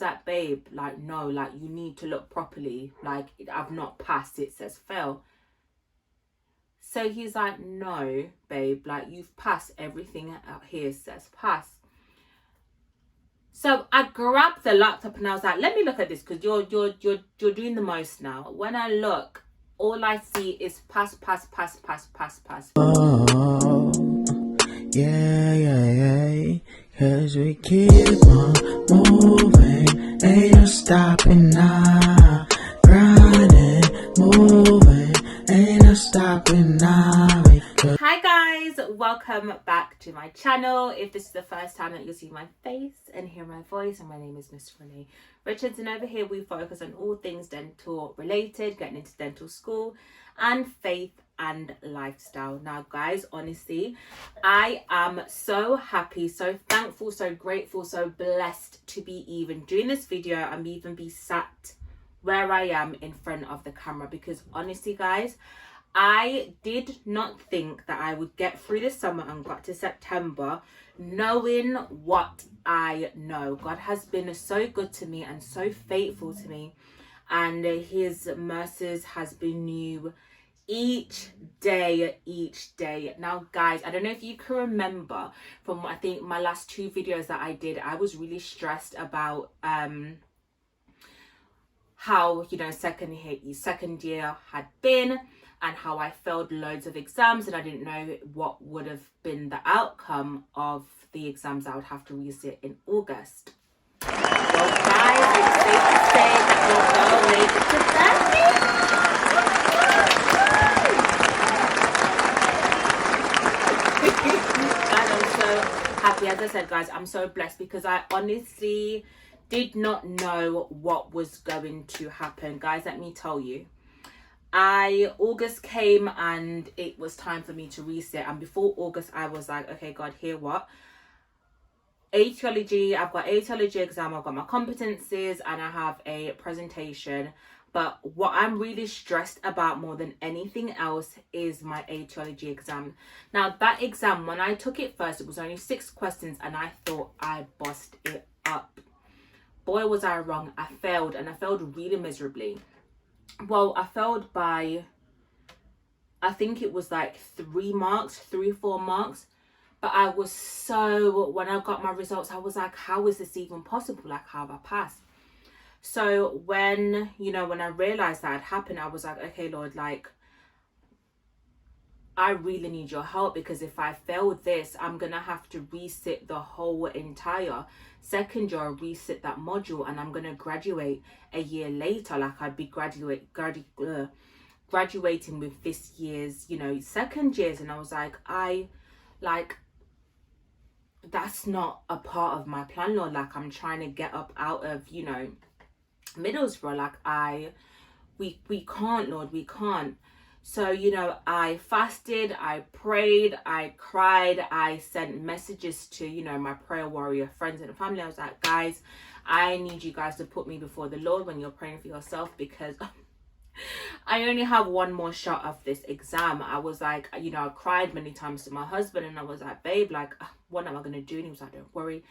That, babe, like, no, like, you need to look properly, like, I've not passed, it says fail. So he's like, no, babe, like, you've passed, everything out here says pass. So I grabbed the laptop and I was like, let me look at this, because you're doing the most now. When I look, all I see is pass. Oh, yeah, cause we keep on moving, ain't no stopping now, grinding, moving, ain't no stopping now. Hi guys, welcome back to my channel. If this is the first time that you see my face and hear my voice, and my name is Miss Renee Richards, and over here we focus on all things dental related, getting into dental school, and faith and lifestyle. Now guys, honestly, I am so happy, so thankful, so grateful, so blessed to be even doing this video and even be sat where I am in front of the camera, because honestly guys, I did not think that I would get through the summer and got to September knowing what I know. God has been so good to me and so faithful to me, and his mercies has been new each day. Now guys, I don't know if you can remember from, I think, my last two videos that I did, I was really stressed about how, you know, second year had been, and how I failed loads of exams and I didn't know what would have been the outcome of the exams I would have to resit in August. Well guys, it's safe to say that your girl made it to 30. And I'm so happy. As I said guys, I'm so blessed, because I honestly did not know what was going to happen. Guys, let me tell you, August came and it was time for me to resit, and before August I was like, okay God, hear what, etiology, I've got etiology exam, I've got my competencies, and I have a presentation, but what I'm really stressed about more than anything else is my etiology exam. Now that exam, when I took it first, it was only 6 questions and I thought I bossed it up. Boy was I wrong. I failed, and I failed really miserably. Well, I failed by, I think it was like 3 marks, 4 marks. But I was so, when I got my results, I was like, how is this even possible? Like, how have I passed? So when, you know, when I realized that had happened, I was like, okay, Lord, like, I really need your help, because if I fail this, I'm going to have to resit the whole entire second year, resit that module, and I'm going to graduate a year later. Like, I'd be graduating with this year's, you know, second years. And I was like, that's not a part of my plan, Lord. Like, I'm trying to get up out of, you know, Middlesbrough. Like, we can't, Lord, we can't. So, you know, I fasted, I prayed, I cried, I sent messages to, you know, my prayer warrior friends and family. I was like, guys, I need you guys to put me before the Lord when you're praying for yourself, because I only have one more shot of this exam. I was like, you know, I cried many times to my husband, and I was like, babe, like, what am I going to do? And he was like, don't worry.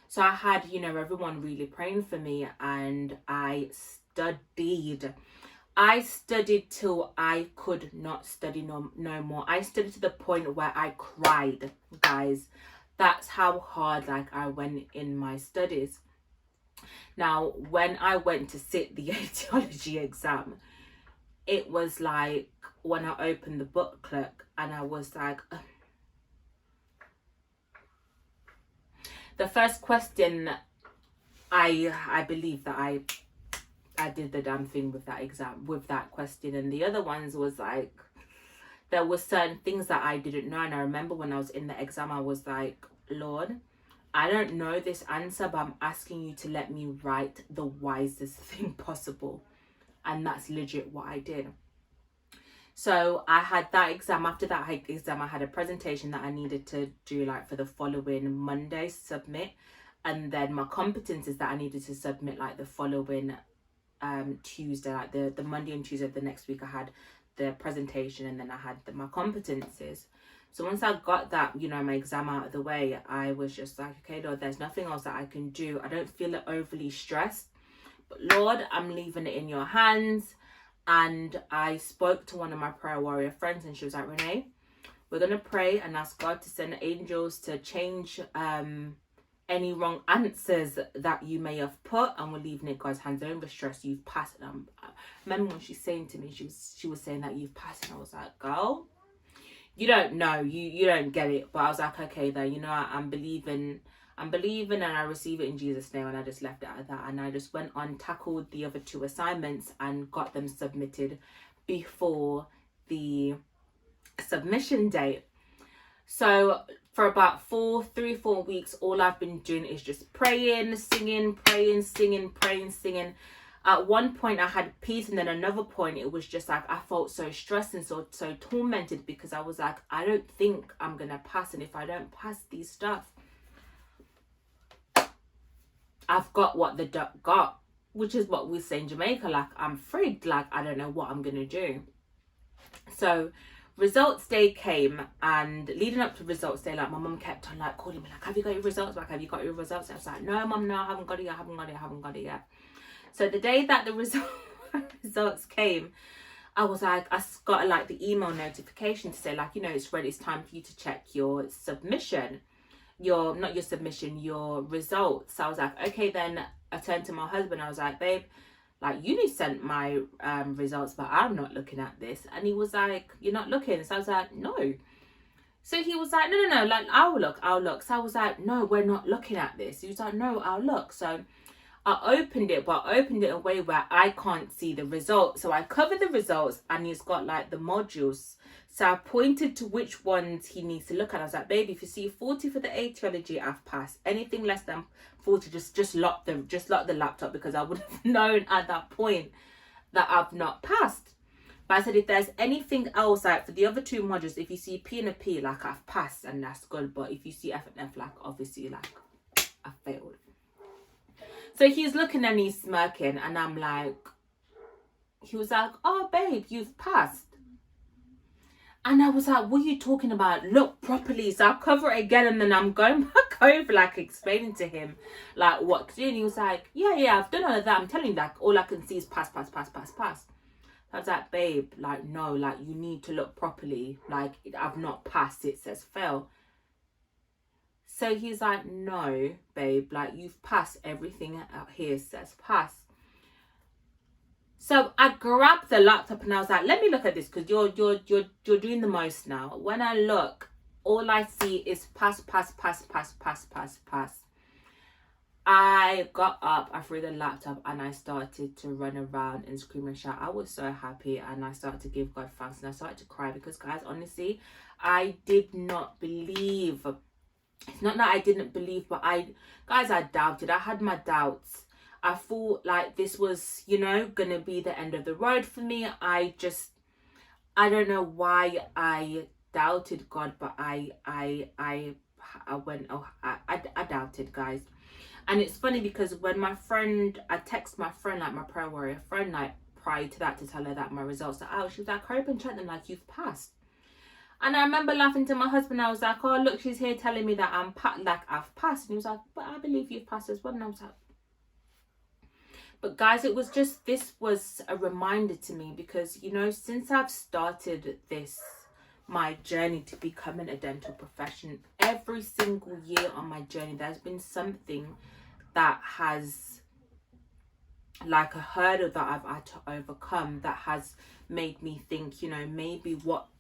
So I had, you know, everyone really praying for me, and I studied till I could not study no more. I studied to the point where I cried, guys. That's how hard, like, I went in my studies. Now, when I went to sit the etiology exam, it was like, when I opened the booklet and I was like, ugh. The first question, I believe that I did the damn thing with that exam, with that question. And the other ones was like, there were certain things that I didn't know. And I remember when I was in the exam, I was like, Lord, I don't know this answer, but I'm asking you to let me write the wisest thing possible. And that's legit what I did. So I had that exam. After that exam, I had a presentation that I needed to do, like, for the following Monday, submit. And then my competencies that I needed to submit, like, the following Tuesday, like the Monday and Tuesday of the next week. I had the presentation, and then I had my competencies. So once I got that, my exam out of the way, I was just like, okay, Lord, there's nothing else that I can do. I don't feel overly stressed, but Lord, I'm leaving it in your hands. And I spoke to one of my prayer warrior friends, and she was like, Renee, we're going to pray and ask God to send angels to change any wrong answers that you may have put, and we're leaving it in God's hands. Don't be stressed, you've passed. I remember when she's saying to me, she was saying that you've passed, and I was like, girl, you don't know, you don't get it. But I was like, okay, then, I'm believing and I receive it in Jesus' name. And I just left it at that, and I just went on, tackled the other 2 assignments and got them submitted before the submission date. So for about 4 weeks, all I've been doing is just praying, singing, praying, singing, praying, singing. At one point I had peace, and then another point it was just like I felt so stressed and so tormented, because I was like, I don't think I'm gonna pass, and if I don't pass these stuff, I've got what the duck got, which is what we say in Jamaica, like I'm frigged, like I don't know what I'm gonna do. So results day came, and leading up to results day, like my mum kept on like calling me like, have you got your results back? Have you got your results? I was like, no mum, no, I haven't got it yet. So the day that the results came, I was like, I got like the email notification to say like, it's ready, it's time for you to check your submission, your results. So I was like, okay, then I turned to my husband, I was like, babe, like, you sent my results, but I'm not looking at this. And he was like, you're not looking? So I was like, no. So he was like, no, like, I'll look. So I was like, no, we're not looking at this. He was like, no, I'll look. So I opened it, but I opened it in a way where I can't see the results. So I covered the results, and he's got like the modules. So I pointed to which ones he needs to look at. I was like, baby, if you see 40 for the etiology, I've passed. Anything less than 40, just lock the laptop, because I would have known at that point that I've not passed. But I said, if there's anything else, like for the other 2 modules, if you see P and a P, like I've passed, and that's good. But if you see F and F, like obviously, like I failed. So he's looking and he's smirking, and I'm like, he was like, oh babe, you've passed. And I was like, what are you talking about? Look properly. So I'll cover it again, and then I'm going back over, like explaining to him like what to do. And he was like, yeah, I've done all of that. I'm telling you, like all I can see is pass. I was like, babe, like no, like you need to look properly. Like I've not passed, it says fail. So he's like, no, babe, like you've passed, everything out here says pass. So I grabbed the laptop and I was like, let me look at this, because you're doing the most now. When I look, all I see is pass. I got up, I threw the laptop, and I started to run around and scream and shout. I was so happy, and I started to give God thanks, and I started to cry, because guys, honestly, I did not believe. It's not that I didn't believe, but I doubted. I had my doubts. I thought like this was, gonna be the end of the road for me. I don't know why I doubted God, but I doubted, guys. And it's funny, because when I text my friend, like my prayer warrior friend, like prior to that, to tell her that my results are out, she was like, hurry up and check them, like you've passed. And I remember laughing to my husband. I was like, oh, look, she's here telling me that I've passed. And he was like, but I believe you've passed as well. And I was like, but guys, this was a reminder to me, because, since I've started my journey to becoming a dental professional, every single year on my journey, there's been something that has, like a hurdle that I've had to overcome, that has made me think, maybe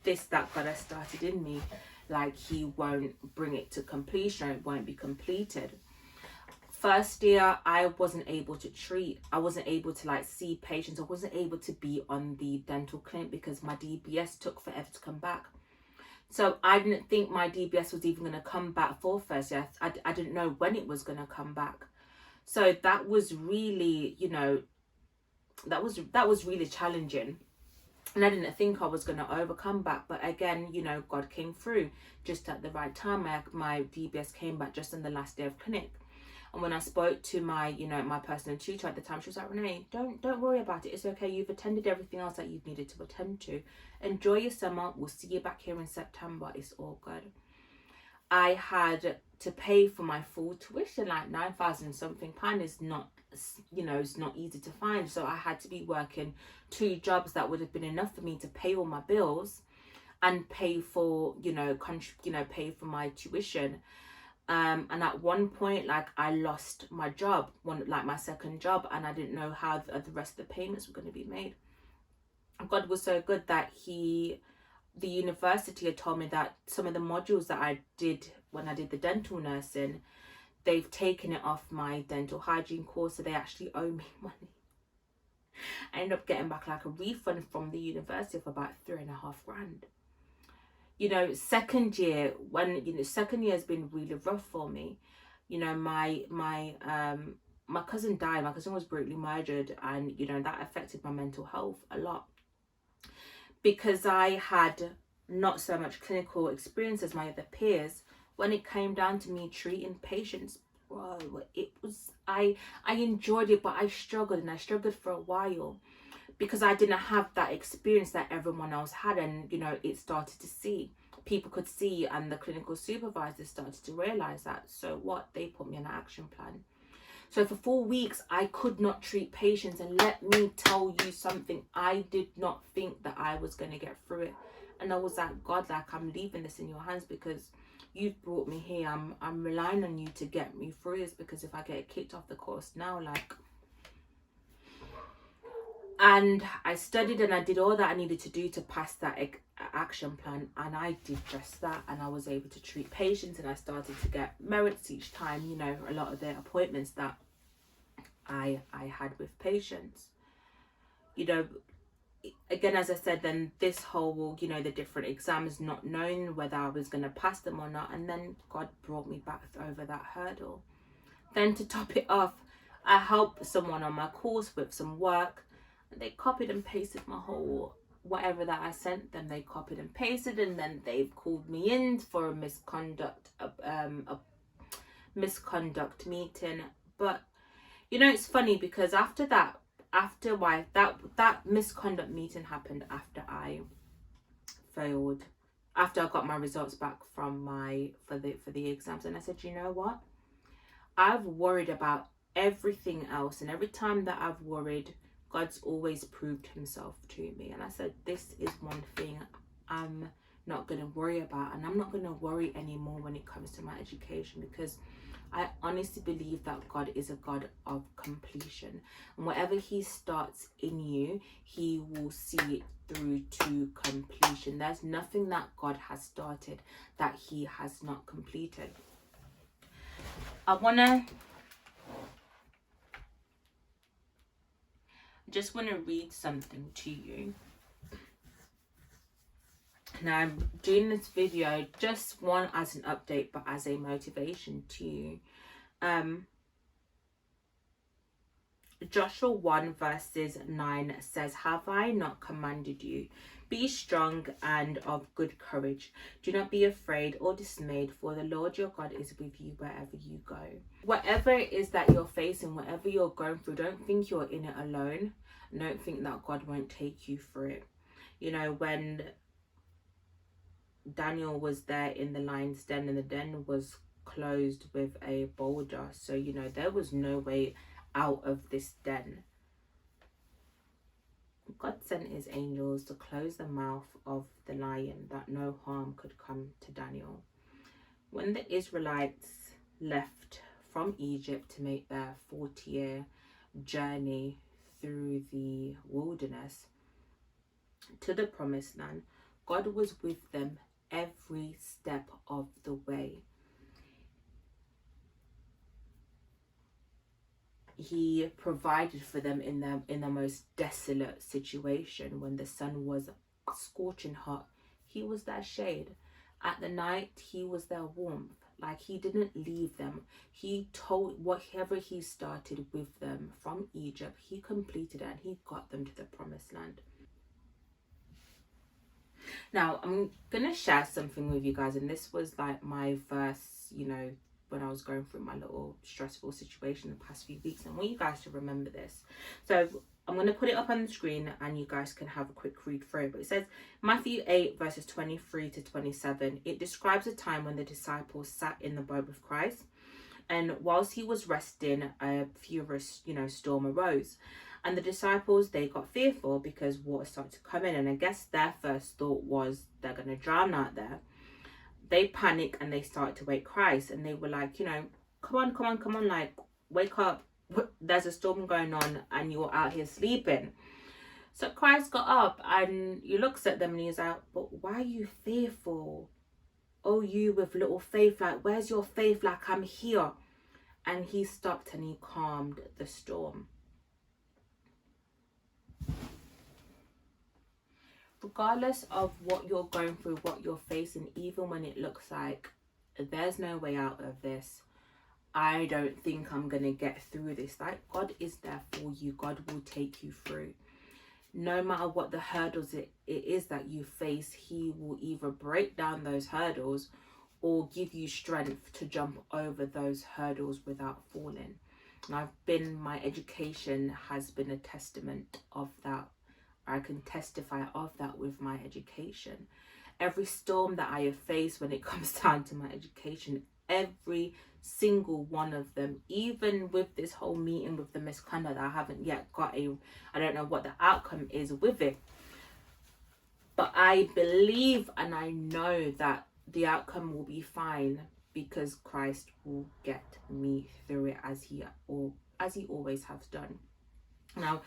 that God has started in me, like he won't bring it to completion, it won't be completed. First year, I wasn't able to treat, I wasn't able to like see patients, I wasn't able to be on the dental clinic because my DBS took forever to come back. So I didn't think my DBS was even going to come back for first year. I didn't know when it was going to come back. So that was really, that was really challenging. And I didn't think I was going to overcome back. But again, God came through just at the right time. My DBS came back just on the last day of clinic. And when I spoke to my, you know, my personal tutor at the time, she was like, Renee, don't worry about it. It's okay. You've attended everything else that you've needed to attend to. Enjoy your summer. We'll see you back here in September. It's all good. I had to pay for my full tuition, like 9,000 something pound is not, you know, it's not easy to find. So I had to be working 2 jobs that would have been enough for me to pay all my bills and pay for, pay for my tuition. And at one point, like, I lost my job, my second job, and I didn't know how the rest of the payments were going to be made. God was so good that the university had told me that some of the modules that I did when I did the dental nursing, they've taken it off my dental hygiene course, so they actually owe me money. I ended up getting back like a refund from the university of about $3,500. You know, second year has been really rough for me. You know, my cousin died. My cousin was brutally murdered, and you know that affected my mental health a lot, because I had not so much clinical experience as my other peers. When it came down to me treating patients, bro, it was, I enjoyed it, but I struggled, and I struggled for a while, because I didn't have that experience that everyone else had. And you know, it started to see, people could see, and the clinical supervisors started to realize that. So what, they put me on an action plan. So for 4 weeks, I could not treat patients. And let me tell you something, I did not think that I was going to get through it. And I was like, God, like, I'm leaving this in your hands, because you've brought me here. I'm relying on you to get me through this, because if I get kicked off the course now, like... And I studied and I did all that I needed to do to pass that action plan, and I did just that, and I was able to treat patients, and I started to get merits each time, you know, a lot of the appointments that I had with patients. You know, again, as I said, then this whole, you know, the different exams, not knowing whether I was going to pass them or not, and then God brought me back over that hurdle. Then to top it off, I helped someone on my course with some work. They copied and pasted my whole whatever that I sent them. They copied and pasted, and then they've called me in for a misconduct meeting. But you know, it's funny, because after that misconduct meeting happened after I failed, after I got my results back from for the exams, and I said, you know what, I've worried about everything else, and every time that I've worried, God's always proved himself to me. And I said, this is one thing I'm not going to worry about, and I'm not going to worry anymore when it comes to my education, because I honestly believe that God is a God of completion, and whatever he starts in you, he will see it through to completion. There's nothing that God has started that he has not completed. I just want to read something to you. Now, I'm doing this video just one as an update, but as a motivation to you. Joshua 1 verses 9 says, have I not commanded you? Be strong and of good courage. Do not be afraid or dismayed, for the Lord your God is with you wherever you go. Whatever it is that you're facing, whatever you're going through, don't think you're in it alone. Don't think that God won't take you through it. You know, when Daniel was there in the lion's den, and the den was closed with a boulder, so you know there was no way out of this den. God sent his angels to close the mouth of the lion, that no harm could come to Daniel. When the Israelites left from Egypt to make their 40-year journey through the wilderness to the promised land, God was with them every step of the way. He provided for them in the most desolate situation. When the sun was scorching hot, he was their shade. At the night, he was their warmth. Like, he didn't leave them. He told whatever he started with them from Egypt, he completed it, and he got them to the promised land. Now, I'm gonna share something with you guys, and this was like my first, you know, when I was going through my little stressful situation the past few weeks. And I want you guys to remember this. So I'm going to put it up on the screen and you guys can have a quick read through. But it says, Matthew 8 verses 23 to 27. It describes a time when the disciples sat in the boat with Christ. And whilst he was resting, a furious, storm arose. And the disciples, they got fearful because water started to come in. And I guess their first thought was they're going to drown out there. They panic and they start to wake Christ. And they were like, come on, like, wake up. There's a storm going on and you're out here sleeping. So Christ got up and he looks at them and he's like, but why are you fearful? Oh, you with little faith, like, where's your faith? Like, I'm here. And he stopped and he calmed the storm. Regardless of what you're going through, what you're facing, even when it looks like there's no way out of this, I don't think I'm going to get through this. Like, God is there for you. God will take you through. No matter what the hurdles it is that you face, he will either break down those hurdles or give you strength to jump over those hurdles without falling. And my education has been a testament of that. I can testify of that with my education. Every storm that I have faced when it comes down to my education, every single one of them, even with this whole meeting with the misconduct, I haven't yet got I don't know what the outcome is with it, but I believe and I know that the outcome will be fine because Christ will get me through it as he always has done. Now,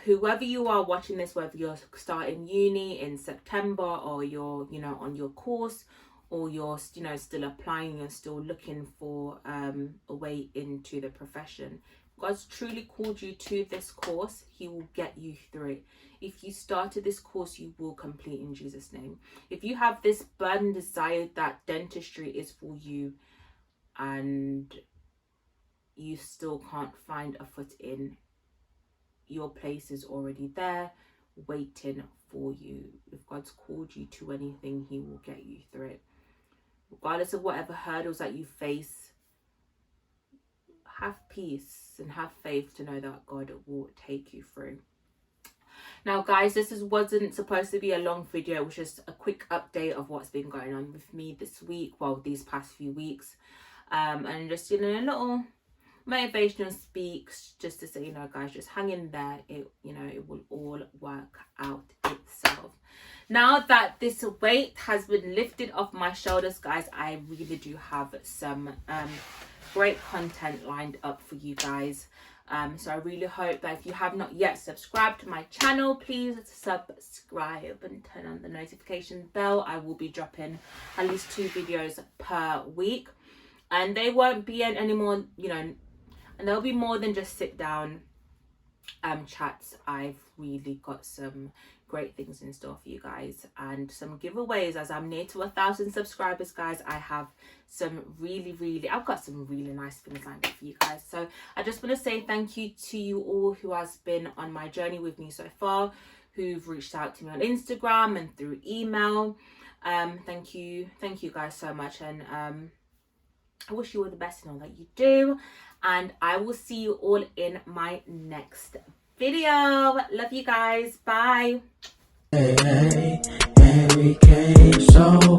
whoever you are watching this, whether you're starting uni in September or you're on your course, or you're still applying, you're still looking for a way into the profession, God's truly called you to this course. He will get you through it. If you started this course, you will complete in Jesus' name. If you have this burning desire that dentistry is for you and you still can't find a foot in, your place is already there waiting for you. If God's called you to anything, he will get you through it. Regardless of whatever hurdles that you face, have peace and have faith to know that God will take you through. Now guys, this wasn't supposed to be a long video. It was just a quick update of what's been going on with me this week, these past few weeks, and just a little motivational speaks just to say, guys, just hang in there. It will all work out itself. Now that this weight has been lifted off my shoulders, guys, I really do have some great content lined up for you guys. So I really hope that if you have not yet subscribed to my channel, please subscribe and turn on the notification bell. I will be dropping at least 2 videos per week, and they won't be any more, and there'll be more than just sit down chats. I've really got some great things in store for you guys and some giveaways. As I'm near to 1,000 subscribers, guys, I've got some really nice things lined up for you guys. So I just want to say thank you to you all who has been on my journey with me so far, who've reached out to me on Instagram and through email. Thank you guys so much, and I wish you all the best in all that you do, and I will see you all in my next video. Love you guys. Bye. Hey, and we came so